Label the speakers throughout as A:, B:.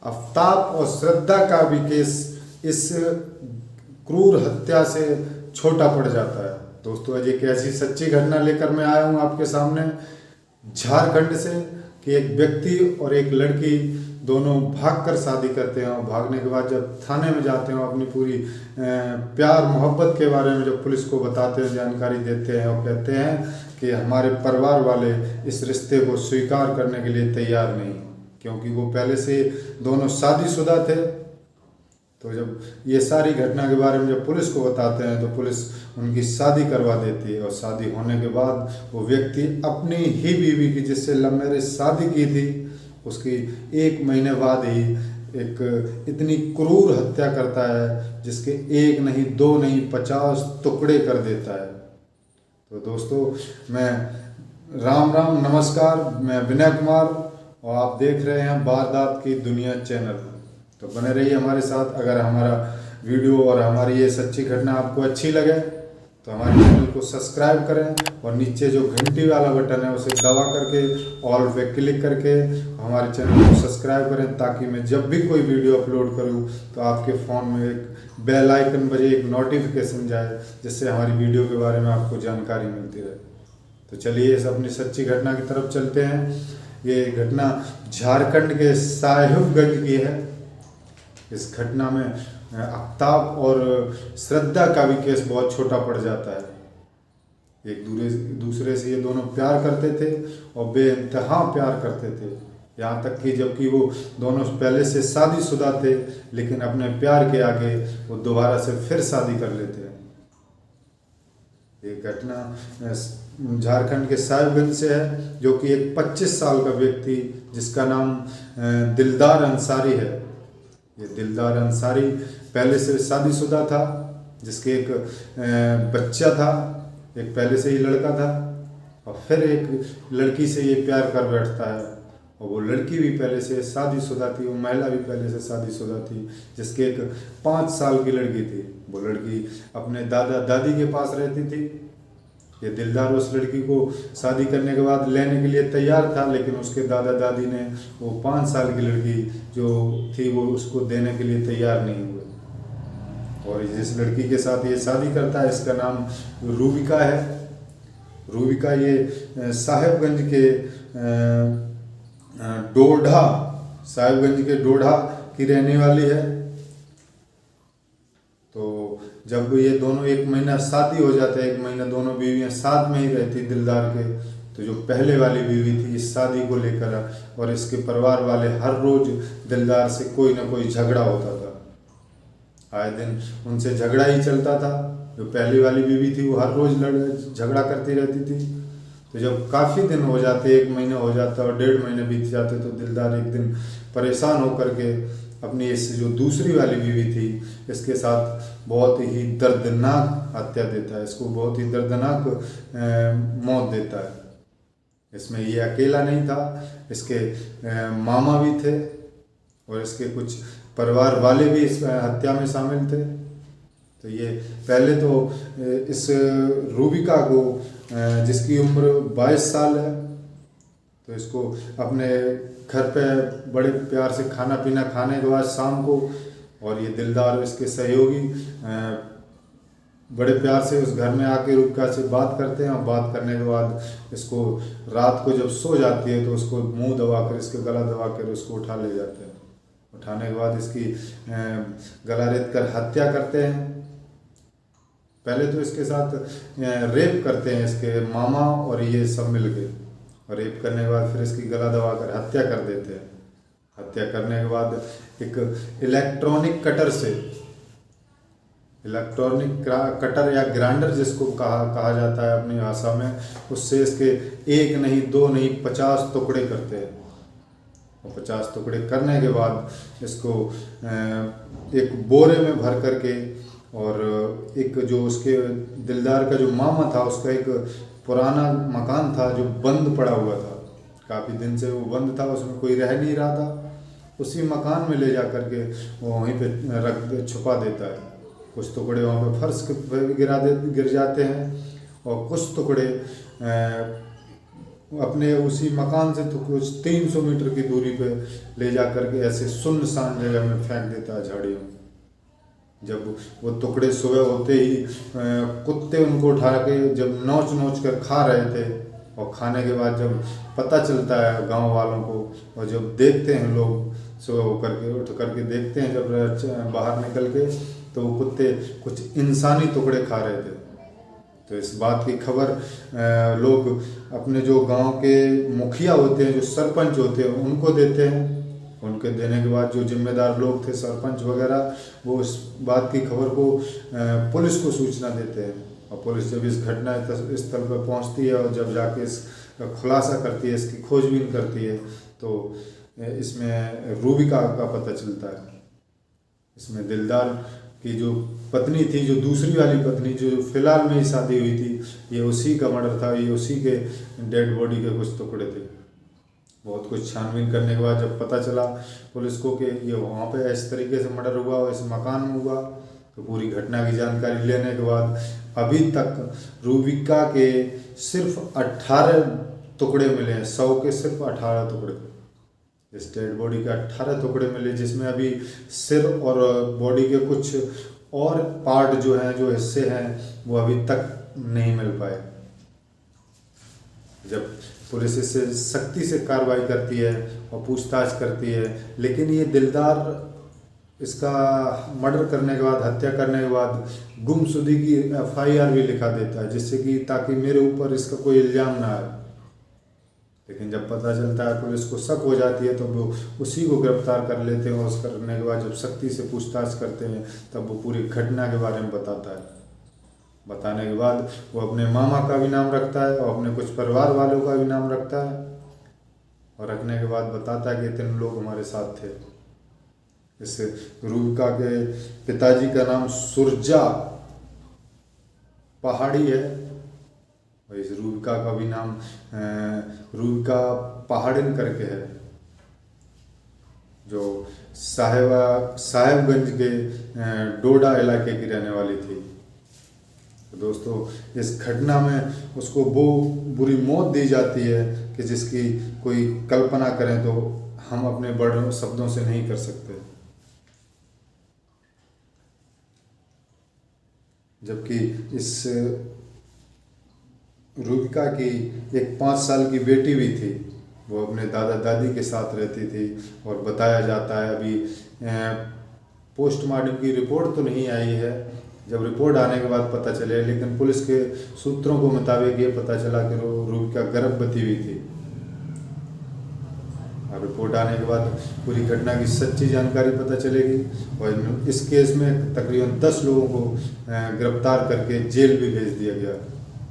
A: आफ्ताब और श्रद्धा का भी केस इस क्रूर हत्या से छोटा पड़ जाता है। दोस्तों, आज एक ऐसी सच्ची घटना लेकर मैं आया हूँ आपके सामने झारखंड से कि एक व्यक्ति और एक लड़की दोनों भागकर शादी करते हैं और भागने के बाद जब थाने में जाते हैं अपनी पूरी प्यार मोहब्बत के बारे में जब पुलिस को बताते हैं, जानकारी देते हैं और कहते हैं कि हमारे परिवार वाले इस रिश्ते को स्वीकार करने के लिए तैयार नहीं, क्योंकि वो पहले से दोनों शादीशुदा थे। तो जब ये सारी घटना के बारे में जब पुलिस को बताते हैं तो पुलिस उनकी शादी करवा देती है और शादी होने के बाद वो व्यक्ति अपनी ही बीवी की जिससे लव मैरिज शादी की थी उसकी 1 महीने बाद ही एक इतनी क्रूर हत्या करता है जिसके 1 नहीं 2 नहीं 50 टुकड़े कर देता है। तो दोस्तों, मैं राम राम नमस्कार, मैं विनय कुमार और आप देख रहे हैं वारदात की दुनिया चैनल। तो बने रहिए हमारे साथ। अगर हमारा वीडियो और हमारी ये सच्ची घटना आपको अच्छी लगे तो हमारे चैनल को सब्सक्राइब करें और नीचे जो घंटी वाला बटन है उसे दबा करके ऑल पे क्लिक करके हमारे चैनल को सब्सक्राइब करें, ताकि मैं जब भी कोई वीडियो अपलोड करूं तो आपके फ़ोन में एक बेल आइकन बजे, एक नोटिफिकेशन जाए, जिससे हमारी वीडियो के बारे में आपको जानकारी मिलती रहे। तो चलिए इस अपनी सच्ची घटना की तरफ चलते हैं। ये घटना झारखंड के साहिबगंज की है। इस घटना में आफ्ताब और श्रद्धा का भी केस बहुत छोटा पड़ जाता है। एक दूसरे से ये दोनों प्यार करते थे और बेइंतहा प्यार करते थे, यहाँ तक कि जबकि वो दोनों पहले से शादीशुदा थे, लेकिन अपने प्यार के आगे वो दोबारा से फिर शादी कर लेते हैं। ये घटना झारखंड के साहिबगंज से है, जो कि एक 25 साल का व्यक्ति जिसका नाम दिलदार अंसारी है। ये दिलदार अंसारी पहले से शादीशुदा था, जिसके एक बच्चा था, एक पहले से ही लड़का था, और फिर एक लड़की से ये प्यार कर बैठता है। और वो लड़की भी पहले से शादीशुदा थी, वो महिला भी पहले से शादीशुदा थी, जिसके एक 5 साल की लड़की थी। वो लड़की अपने दादा दादी के पास रहती थी। ये दिलदार उस लड़की को शादी करने के बाद लेने के लिए तैयार था, लेकिन उसके दादा दादी ने वो 5 साल की लड़की जो थी वो उसको देने के लिए तैयार नहीं हुए। और जिस लड़की के साथ ये शादी करता है इसका नाम रूबिका है। रूबिका ये साहिबगंज के डोढ़ा की रहने वाली है। तो जब ये दोनों 1 महीना शादी हो जाता है, 1 महीना दोनों बीवियां साथ में ही रहती दिलदार के, तो जो पहले वाली बीवी थी इस शादी को लेकर और इसके परिवार वाले हर रोज दिलदार से कोई ना कोई झगड़ा होता था। आए दिन उनसे झगड़ा ही चलता था। जो पहली वाली बीवी थी वो हर रोज झगड़ा करती रहती थी। तो जब काफ़ी दिन हो जाते, 1 महीना हो जाता और 1.5 महीने बीत जाते, तो दिलदार एक दिन परेशान होकर के अपनी इस जो दूसरी वाली बीवी थी इसके साथ बहुत ही दर्दनाक हत्या देता है। इसको बहुत ही दर्दनाक मौत देता है। इसमें ये अकेला नहीं था, इसके मामा भी थे और इसके कुछ परिवार वाले भी इस हत्या में शामिल थे। तो ये पहले तो इस रूबिका को जिसकी उम्र 22 साल है, तो इसको अपने घर पे बड़े प्यार से खाना पीना खाने के बाद शाम को, और ये दिलदार इसके सहयोगी बड़े प्यार से उस घर में आके रूबिका से बात करते हैं। और बात करने के बाद इसको रात को जब सो जाती है तो उसको मुंह दबाकर, इसके गला दबाकर उसको उठा ले जाते हैं। उठाने के बाद इसकी गला रेत कर हत्या करते हैं। पहले तो इसके साथ रेप करते हैं इसके मामा और ये सब मिल के, और रेप करने के बाद फिर इसकी गला दबाकर हत्या कर देते हैं। हत्या करने के बाद एक इलेक्ट्रॉनिक कटर या ग्राइंडर जिसको कहा जाता है अपनी भाषा में, उससे इसके 1 नहीं 2 नहीं 50 टुकड़े करते हैं। और 50 टुकड़े करने के बाद इसको एक बोरे में भर करके, और एक जो उसके दिलदार का जो मामा था उसका एक पुराना मकान था जो बंद पड़ा हुआ था, काफ़ी दिन से वो बंद था, उसमें कोई रह नहीं रहा था, उसी मकान में ले जा कर के वो वहीं पे छुपा देता है। कुछ टुकड़े वहाँ पे फर्श पे गिर जाते हैं और कुछ टुकड़े अपने उसी मकान से तो कुछ 300 मीटर की दूरी पे ले जा करके ऐसे सुनसान जगह में फेंक देता है, झाड़ियों में। जब वो टुकड़े सुबह होते ही कुत्ते उनको उठा के जब नोच नोच कर खा रहे थे, और खाने के बाद जब पता चलता है गांव वालों को, और जब देखते हैं लोग सुबह हो करके उठ करके देखते हैं जब बाहर निकल के, तो वो कुत्ते कुछ इंसानी टुकड़े खा रहे थे। तो इस बात की खबर लोग अपने जो गांव के मुखिया होते हैं, जो सरपंच होते हैं, उनको देते हैं। उनके देने के बाद जो जिम्मेदार लोग थे, सरपंच वगैरह, वो इस बात की खबर को पुलिस को सूचना देते हैं। और पुलिस जब इस घटना स्थल पर पहुंचती है और जब जाके इसका खुलासा करती है, इसकी खोजबीन करती है, तो इसमें रूबिका का पता चलता है। इसमें दिलदार की जो पत्नी थी, जो दूसरी वाली पत्नी जो फिलहाल में ही शादी हुई थी, ये उसी का मर्डर था, ये उसी के डेड बॉडी के कुछ टुकड़े थे। बहुत कुछ छानबीन करने के बाद जब पता चला पुलिस को कि ये वहाँ पे इस तरीके से मर्डर हुआ और इस मकान में हुआ, तो पूरी घटना की जानकारी लेने के बाद अभी तक रूबिका के सिर्फ 18 टुकड़े मिले हैं। 100 के सिर्फ 18 टुकड़े। इस डेड बॉडी के 18 टुकड़े मिले, जिसमें अभी सिर और बॉडी के कुछ और पार्ट जो हैं, जो हिस्से हैं, वो अभी तक नहीं मिल पाए। जब पुलिस इससे सख्ती से कार्रवाई करती है और पूछताछ करती है, लेकिन ये दिलदार इसका मर्डर करने के बाद, हत्या करने के बाद गुमशुदगी की FIR भी लिखा देता है, जिससे कि ताकि मेरे ऊपर इसका कोई इल्ज़ाम ना आए। लेकिन जब पता चलता है, पुलिस को शक हो जाती है, तो वो उसी को गिरफ्तार कर लेते हैं। और उस करने के बाद जब सख्ती से पूछताछ करते हैं, तब वो पूरी घटना के बारे में बताता है। बताने के बाद वो अपने मामा का भी नाम रखता है और अपने कुछ परिवार वालों का भी नाम रखता है, और रखने के बाद बताता है कि 3 लोग हमारे साथ थे। इस रूबिका के पिताजी का नाम सुरजा पहाड़ी है, और इस रूबिका का भी नाम रूबिका पहाड़िन करके है, जो साहेबगंज के डोडा इलाके की रहने वाली थी। तो दोस्तों, इस घटना में उसको वो बुरी मौत दी जाती है कि जिसकी कोई कल्पना करें तो हम अपने बड़े शब्दों से नहीं कर सकते। जबकि इस रूबिका की एक 5 साल की बेटी भी थी, वो अपने दादा दादी के साथ रहती थी। और बताया जाता है, अभी पोस्टमार्टम की रिपोर्ट तो नहीं आई है, जब रिपोर्ट आने के बाद पता चले, लेकिन पुलिस के सूत्रों को मुताबिक ये पता चला कि रूबिका गर्भवती हुई थी। और रिपोर्ट आने के बाद पूरी घटना की सच्ची जानकारी पता चलेगी, और इस केस में तकरीबन 10 लोगों को गिरफ्तार करके जेल भी भेज दिया गया।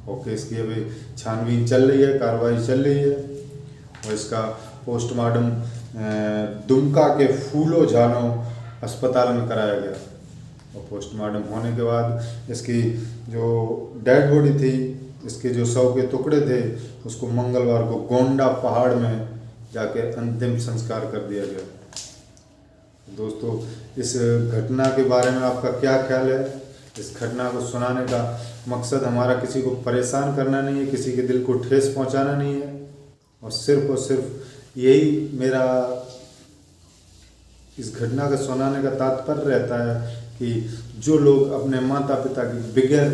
A: और केस की अभी छानबीन चल रही है, कार्रवाई चल रही है। और इसका पोस्टमार्टम दुमका के फूलो झानो अस्पताल में कराया गया। और पोस्टमार्टम होने के बाद इसकी जो डेड बॉडी थी, इसके जो 100 के टुकड़े थे, उसको मंगलवार को गोंडा पहाड़ में जाके अंतिम संस्कार कर दिया गया। दोस्तों, इस घटना के बारे में आपका क्या ख्याल है? इस घटना को सुनाने का मकसद हमारा किसी को परेशान करना नहीं है, किसी के दिल को ठेस पहुंचाना नहीं है, और सिर्फ यही मेरा इस घटना का सुनाने का तात्पर्य रहता है कि जो लोग अपने माता पिता की बिगैर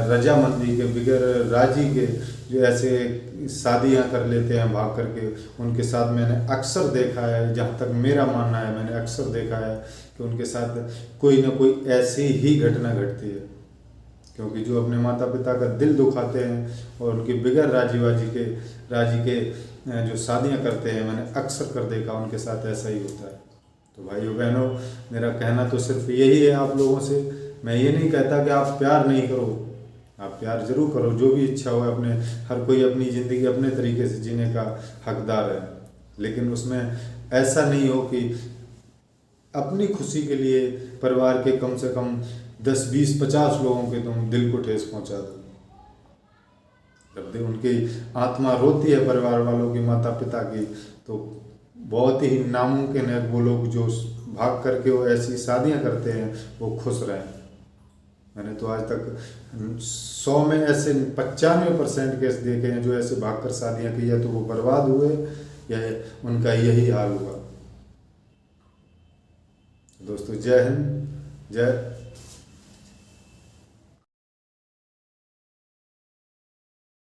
A: रजामंदी के, बिगैर राजी के जो ऐसे शादियां कर लेते हैं भाग करके, उनके साथ मैंने अक्सर देखा है, जहाँ तक मेरा मानना है, मैंने अक्सर देखा है कि उनके साथ कोई ना कोई ऐसी ही घटना घटती है। क्योंकि जो अपने माता पिता का दिल दुखाते हैं और उनकी बिगैर राजी के जो शादियां करते हैं, मैंने अक्सर कर देखा उनके साथ ऐसा ही होता है। तो भाइयों बहनों, मेरा कहना तो सिर्फ यही है आप लोगों से। मैं ये नहीं कहता कि आप प्यार नहीं करो, आप प्यार जरूर करो, जो भी इच्छा हो। अपने हर कोई अपनी ज़िंदगी अपने तरीके से जीने का हकदार है, लेकिन उसमें ऐसा नहीं हो कि अपनी खुशी के लिए परिवार के कम से कम 10, 20, 50 लोगों के तुम दिल को ठेस पहुंचा दो। जब उनकी आत्मा रोती है परिवार वालों की, माता पिता की, तो बहुत ही नामुमकिन है वो लोग जो भाग करके वो ऐसी शादियां करते हैं वो खुश रहें। मैंने तो आज तक 100 में ऐसे 95% केस देखे हैं जो ऐसे भागकर शादियां की, या तो वो बर्बाद हुए या उनका यही हाल हुआ। दोस्तों जय हिंद, जय